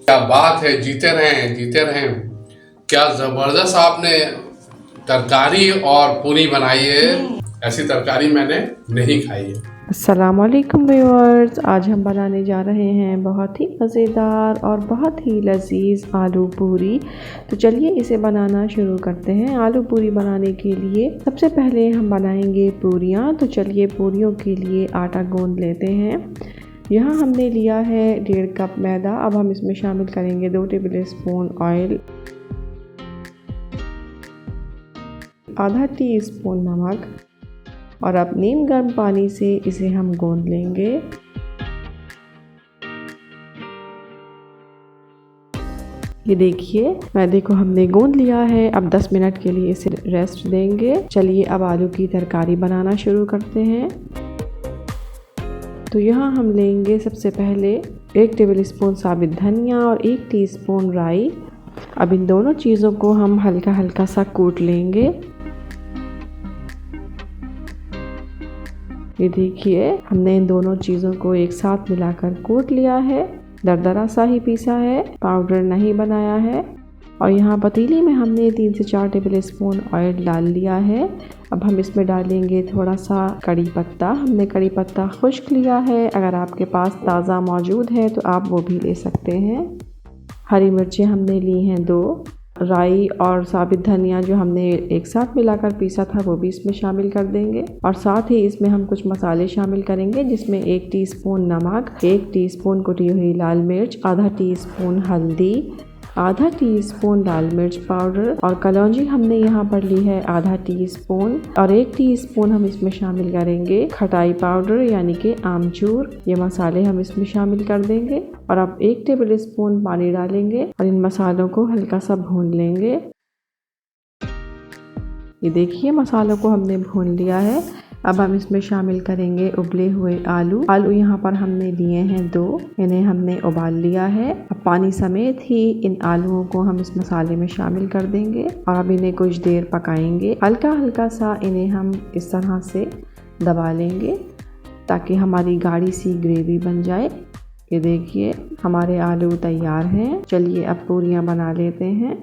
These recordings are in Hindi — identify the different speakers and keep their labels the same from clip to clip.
Speaker 1: क्या बात है, जीते रहें जीते रहें। क्या जबरदस्त आपने तरकारी और पूरी बनाई है, ऐसी तरकारी मैंने नहीं खाई है।
Speaker 2: अस्सलामुअलैकुम व्यूअर्स, आज हम बनाने जा रहे हैं बहुत ही मज़ेदार और बहुत ही लजीज आलू पूरी। तो चलिए इसे बनाना शुरू करते हैं। आलू पूरी बनाने के लिए सबसे पहले हम बनाएंगे पूरियाँ। तो चलिए पूरियों के लिए आटा गूंद लेते हैं। यहाँ हमने लिया है 1.5 कप मैदा। अब हम इसमें शामिल करेंगे 2 टेबल स्पून ऑयल, आधा टी स्पून नमक और अब नीम गर्म पानी से इसे हम गूंद लेंगे। ये देखिए मैदे को हमने गूंद लिया है। अब 10 मिनट के लिए इसे रेस्ट देंगे। चलिए अब आलू की तरकारी बनाना शुरू करते हैं। तो यहाँ हम लेंगे सबसे पहले 1 टेबल स्पून साबित धनिया और 1 टीस्पून राई। अब इन दोनों चीज़ों को हम हल्का हल्का सा कूट लेंगे। ये देखिए हमने इन दोनों चीज़ों को एक साथ मिलाकर कूट लिया है। दरदरा सा ही पीसा है, पाउडर नहीं बनाया है। और यहाँ पतीली में हमने 3 से 4 टेबल स्पून ऑयल डाल लिया है। अब हम इसमें डालेंगे थोड़ा सा कड़ी पत्ता। हमने कड़ी पत्ता खुश्क लिया है, अगर आपके पास ताज़ा मौजूद है तो आप वो भी ले सकते हैं। हरी मिर्चें हमने ली हैं 2। राई और साबित धनिया जो हमने एक साथ मिलाकर पीसा था वो भी इसमें शामिल कर देंगे। और साथ ही इसमें हम कुछ मसाले शामिल करेंगे, जिसमें 1 टीस्पून नमक, 1 टीस्पून कुटी हुई लाल मिर्च, आधा टीस्पून हल्दी, आधा टीस्पून लाल मिर्च पाउडर और कलौंजी हमने यहाँ पर ली है आधा टीस्पून। और 1 टीस्पून हम इसमें शामिल करेंगे खटाई पाउडर यानी कि आमचूर। ये मसाले हम इसमें शामिल कर देंगे और अब 1 टेबल स्पून पानी डालेंगे और इन मसालों को हल्का सा भून लेंगे। ये देखिए मसालों को हमने भून लिया है। अब हम इसमें शामिल करेंगे उबले हुए आलू। आलू यहाँ पर हमने लिए हैं 2। इन्हें हमने उबाल लिया है। अब पानी समेत ही इन आलूओं को हम इस मसाले में शामिल कर देंगे और अब इन्हें कुछ देर पकाएंगे। हल्का हल्का सा इन्हें हम इस तरह से दबा लेंगे ताकि हमारी गाढ़ी सी ग्रेवी बन जाए। ये देखिए हमारे आलू तैयार हैं। चलिए अब पूरियाँ बना लेते हैं।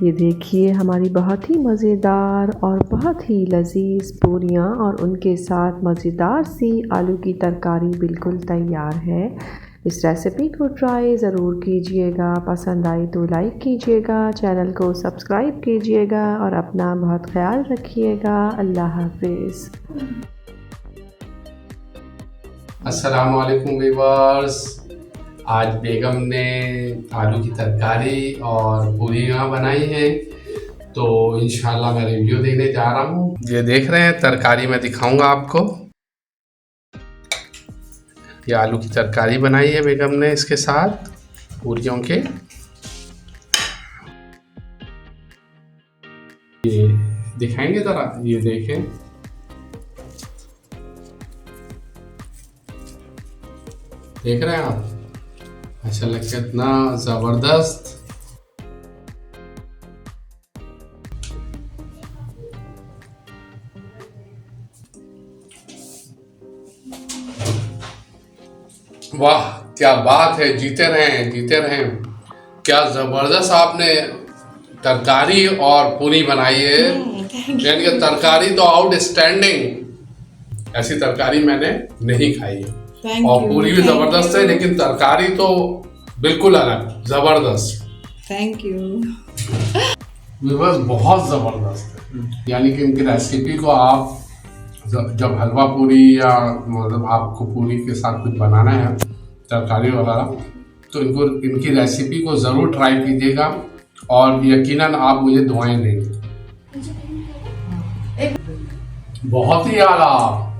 Speaker 2: ये देखिए हमारी बहुत ही मज़ेदार और बहुत ही लजीज पूरियाँ और उनके साथ मज़ेदार सी आलू की तरकारी बिल्कुल तैयार है। इस रेसिपी को ट्राई ज़रूर कीजिएगा। पसंद आई तो लाइक कीजिएगा, चैनल को सब्सक्राइब कीजिएगा और अपना बहुत ख्याल रखिएगा। अल्लाह हाफिज़।
Speaker 1: अस्सलाम वालेकुम व्यूअर्स, आज बेगम ने आलू की तरकारी और पूरियाँ बनाई हैं, तो इंशाल्लाह मैं रिव्यू देने जा रहा हूँ। ये देख रहे हैं तरकारी मैं दिखाऊंगा आपको। ये आलू की तरकारी बनाई है बेगम ने इसके साथ पूरियों के। ये दिखाएंगे ज़रा, ये देखें। देख रहे हैं आप, माशाल्लाह कितना ज़बरदस्त वाह क्या बात है, जीते रहें जीते रहें। क्या जबरदस्त आपने तरकारी और पूरी बनाई है। यानी कि तरकारी तो आउटस्टैंडिंग, ऐसी तरकारी मैंने नहीं खाई है। और पूरी भी जबरदस्त है, लेकिन तरकारी तो बिल्कुल अलग, जबरदस्त।
Speaker 2: Thank you.
Speaker 1: बस बहुत जबरदस्त है। यानी कि इनकी रेसिपी को आप जब हलवा पूरी या मतलब आपको पूरी के साथ कुछ बनाना है तरकारी वगैरह, तो इनकी रेसिपी को ज़रूर ट्राई कीजिएगा और यकीनन आप मुझे दुआएं देंगे। बहुत ही आला।